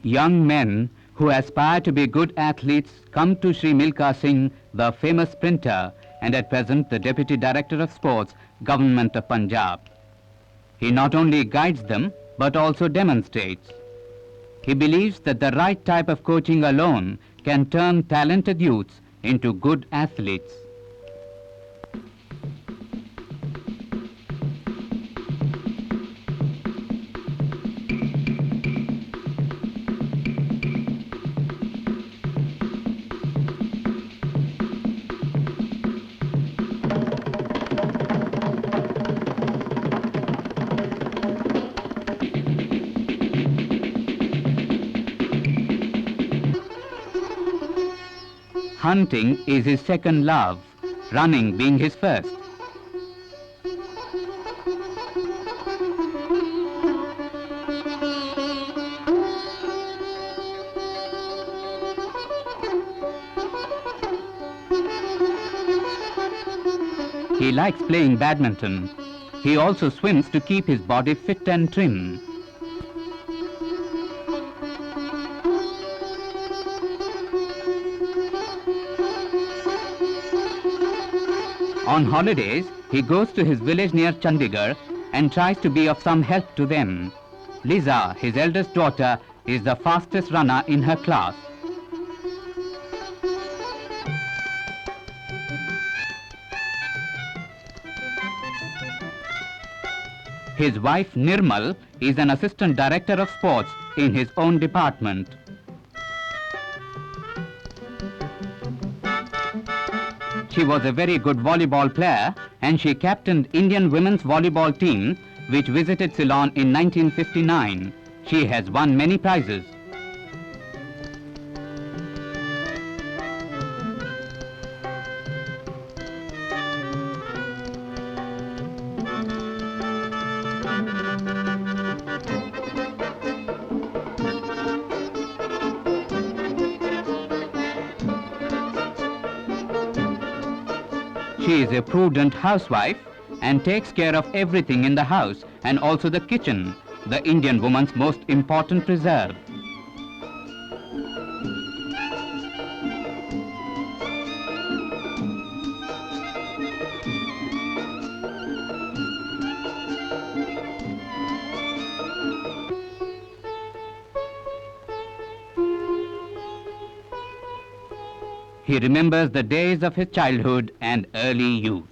Young men who aspire to be good athletes come to Sri Milkha Singh, the famous sprinter and at present the Deputy Director of Sports, Government of Punjab. He not only guides them but also demonstrates. He believes that the right type of coaching alone can turn talented youths into good athletes. Hunting is his second love, running being his first. He likes playing badminton. He also swims to keep his body fit and trim. On holidays, he goes to his village near Chandigarh and tries to be of some help to them. Lisa, his eldest daughter, is the fastest runner in her class. His wife Nirmal is an assistant director of sports in his own department. She was a very good volleyball player and she captained Indian women's volleyball team which visited Ceylon in 1959. She has won many prizes. She is a prudent housewife and takes care of everything in the house and also the kitchen, the Indian woman's most important reserve. He remembers the days of his childhood and early youth.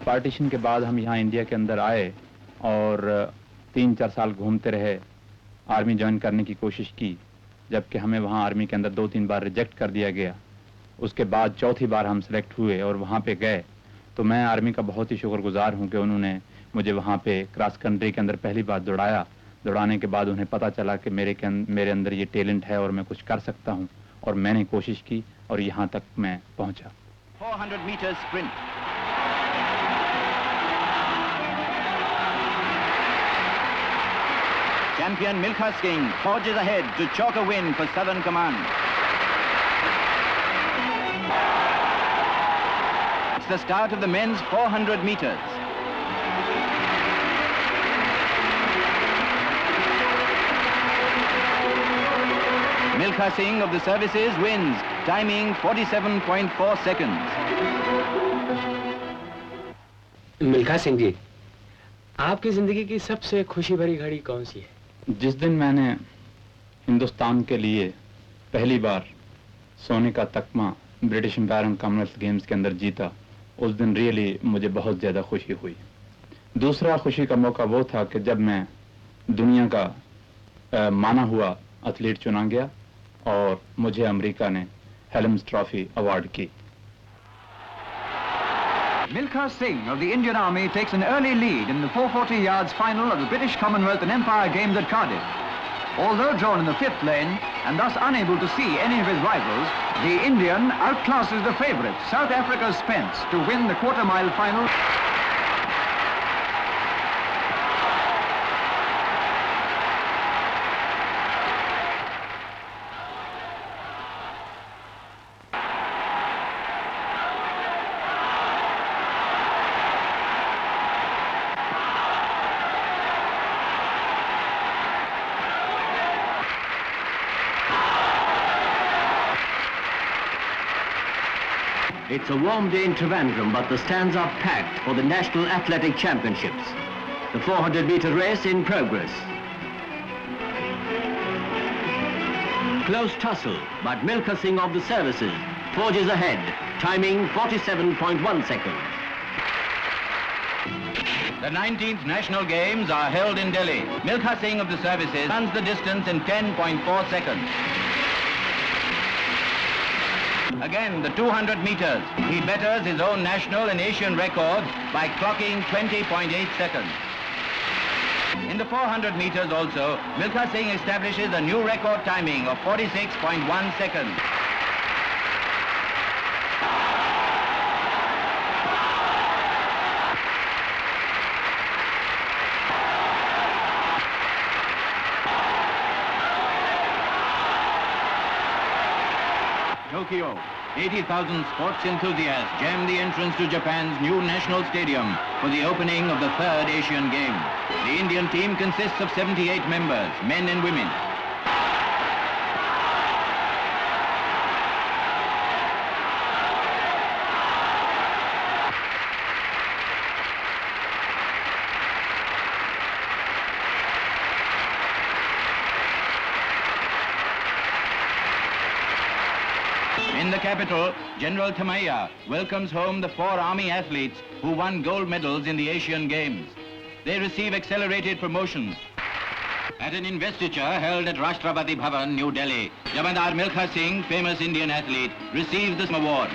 Partition के बाद हम यहाँ India के अंदर आए और 3-4 साल घूमते रहे, आर्मी ज्वाइन करने की कोशिश की, जबकि हमें वहाँ आर्मी के अंदर 2-3 बार रिजेक्ट कर दिया गया। उसके बाद चौथी बार हम सिलेक्ट हुए और वहाँ पे गए, तो मैं आर्मी का बहुत ही शुक्रगुजार हूँ कि उन्होंने मुझे वहाँ पे क्रॉस कंट्री के अंदर पहली बार दौड़ाया। दौड़ाने के बाद उन्हें पता चला कि मेरे अंदर ये टैलेंट है और मैं कुछ कर सकता हूँ, और मैंने कोशिश की और यहाँ तक मैं पहुँचा। 400 meters sprint. Champion Milkha Singh forges ahead to chalk a win for Southern Command. It's the start of the men's 400 meters. Milkha Singh of the services wins, timing 47.4 seconds. Milkha Singh ji, आपकी जिंदगी की सबसे खुशी भरी घड़ी कौन सी है? जिस दिन मैंने हिंदुस्तान के लिए पहली बार सोने का तकमा British Empire and Commonwealth Games के अंदर जीता, उस दिन रियली मुझे बहुत ज़्यादा खुशी हुई। दूसरा खुशी का मौका वो था कि जब मैं दुनिया का माना हुआ एथलीट चुना गया और मुझे अमेरिका ने हेल्म्स ट्रॉफी अवार्ड की। Milkha Singh of the Indian Army takes an early lead in the 440 yards final of the British Commonwealth and Empire Games at Cardiff. Although drawn in the fifth lane and thus unable to see any of his rivals, the Indian outclasses the favourite, South Africa's Spence, to win the quarter-mile final. It's a warm day in Trivandrum, but the stands are packed for the National Athletic Championships. The 400-meter race in progress. Close tussle, but Milkha Singh of the services forges ahead, timing 47.1 seconds. The 19th National Games are held in Delhi. Milkha Singh of the services runs the distance in 10.4 seconds. Again, the 200 meters. He betters his own national and Asian record by clocking 20.8 seconds. In the 400 meters also, Milkha Singh establishes a new record timing of 46.1 seconds. Tokyo, 80,000 sports enthusiasts jam the entrance to Japan's new national stadium for the opening of the third Asian Games. The Indian team consists of 78 members, men and women. In the capital, General Thamaiya welcomes home the 4 Army athletes who won gold medals in the Asian Games. They receive accelerated promotions. At an investiture held at Rashtrapati Bhavan, New Delhi, Jamadar Milkha Singh, famous Indian athlete, receives this award.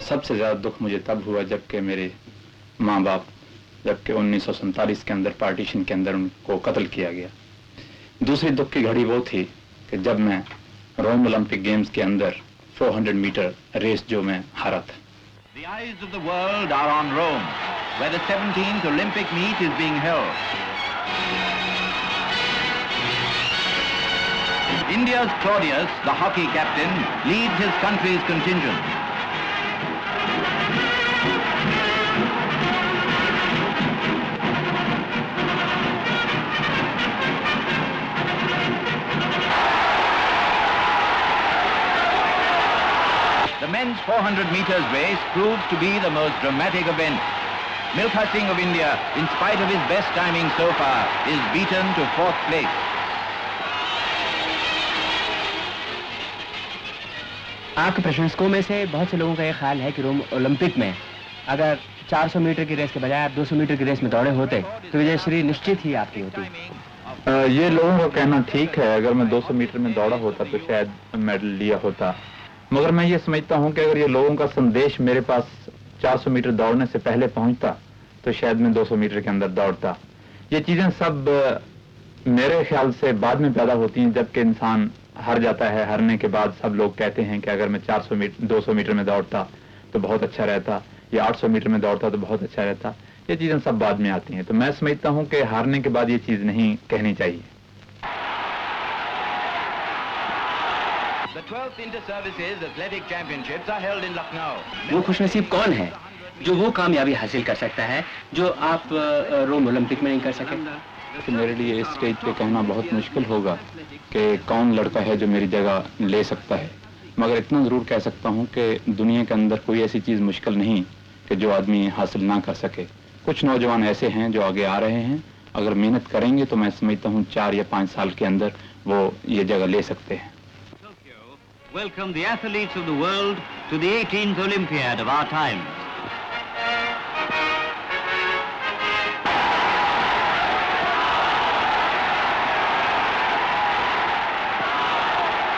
सबसे ज़्यादा दुख मुझे तब हुआ जबकि मेरे माँ बाप जबकि 1947 के अंदर पार्टीशन के अंदर उनको कत्ल किया गया। दूसरी दुख की घड़ी वो थी कि जब मैं रोम ओलंपिक गेम्स के अंदर 400 मीटर रेस जो मैं हारा था। The eyes of the world are on Rome, where the 17th Olympic meet is being held. India's Claudius, the hockey captain, leads his country's contingent. The men's 400 meters race proves to be the most dramatic event. Milkha Singh of India, in spite of his best timing so far, is beaten to 4th place. आपके प्रशंसकों में से बहुत से लोगों का ये ख्याल है कि रोम ओलंपिक में अगर 400 मीटर की रेस के बजाय आप 200 मीटर की रेस में दौड़े होते तो विजयश्री निश्चित ही आपकी होती। ये लोगों का कहना ठीक है, अगर मैं 200 मीटर में दौड़ा होता तो शायद मेडल लिया होता, मगर मैं ये समझता हूँ कि अगर ये लोगों का संदेश मेरे पास 400 मीटर दौड़ने से पहले पहुँचता तो शायद मैं 200 मीटर के अंदर दौड़ता। ये चीज़ें सब मेरे ख्याल से बाद में पैदा होती हैं, जबकि इंसान हार जाता है। हारने के बाद सब लोग कहते हैं कि अगर मैं 200 मीटर में दौड़ता तो बहुत अच्छा रहता, या 800 मीटर में दौड़ता तो बहुत अच्छा रहता। ये चीज़ें सब बाद में आती हैं, तो मैं समझता हूँ कि हारने के बाद ये चीज़ नहीं कहनी चाहिए। The 12th Inter-Services Athletic Championships are held in Lucknow. वो खुशनसीब कौन है जो वो कामयाबी हासिल कर सकता है जो आप रोम ओलंपिक में नहीं कर सके? कि मेरे लिए इस स्टेज पे कहना बहुत मुश्किल होगा कि कौन लड़का है जो मेरी जगह ले सकता है, मगर इतना ज़रूर कह सकता हूँ कि दुनिया के अंदर कोई ऐसी चीज़ मुश्किल नहीं कि जो आदमी हासिल ना कर सके। कुछ नौजवान ऐसे हैं जो आगे आ रहे हैं, अगर मेहनत करेंगे तो मैं समझता हूँ 4 या 5 साल के अंदर वो ये जगह ले सकते हैं। Welcome the athletes of the world to the 18th Olympiad of our time.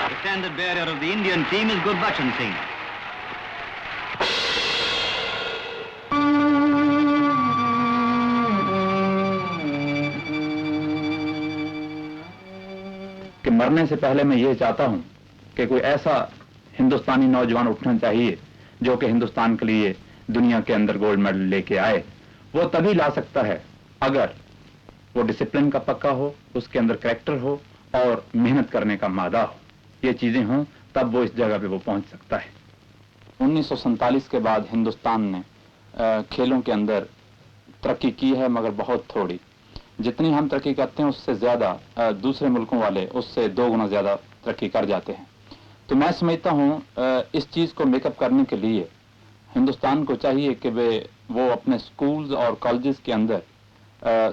The standard bearer of the Indian team is Gurbachan Singh. कि मरने से पहले मैं ये चाहता हूँ कि कोई ऐसा हिंदुस्तानी नौजवान उठना चाहिए जो कि हिंदुस्तान के लिए दुनिया के अंदर गोल्ड मेडल लेके आए। वो तभी ला सकता है अगर वो डिसिप्लिन का पक्का हो, उसके अंदर कैरेक्टर हो और मेहनत करने का मादा हो। ये चीजें हों तब वो इस जगह पे वो पहुंच सकता है। 1947 के बाद हिंदुस्तान ने खेलों के अंदर तरक्की की है, मगर बहुत थोड़ी। जितनी हम तरक्की करते हैं उससे ज्यादा दूसरे मुल्कों वाले उससे 2 गुना ज्यादा तरक्की कर जाते हैं। तो मैं समझता हूँ इस चीज़ को मेकअप करने के लिए हिंदुस्तान को चाहिए कि वो अपने स्कूल्स और कॉलेजेस के अंदर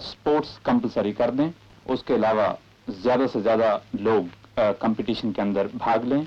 स्पोर्ट्स कंपलसरी कर दें। उसके अलावा ज़्यादा से ज़्यादा लोग कंपटीशन के अंदर भाग लें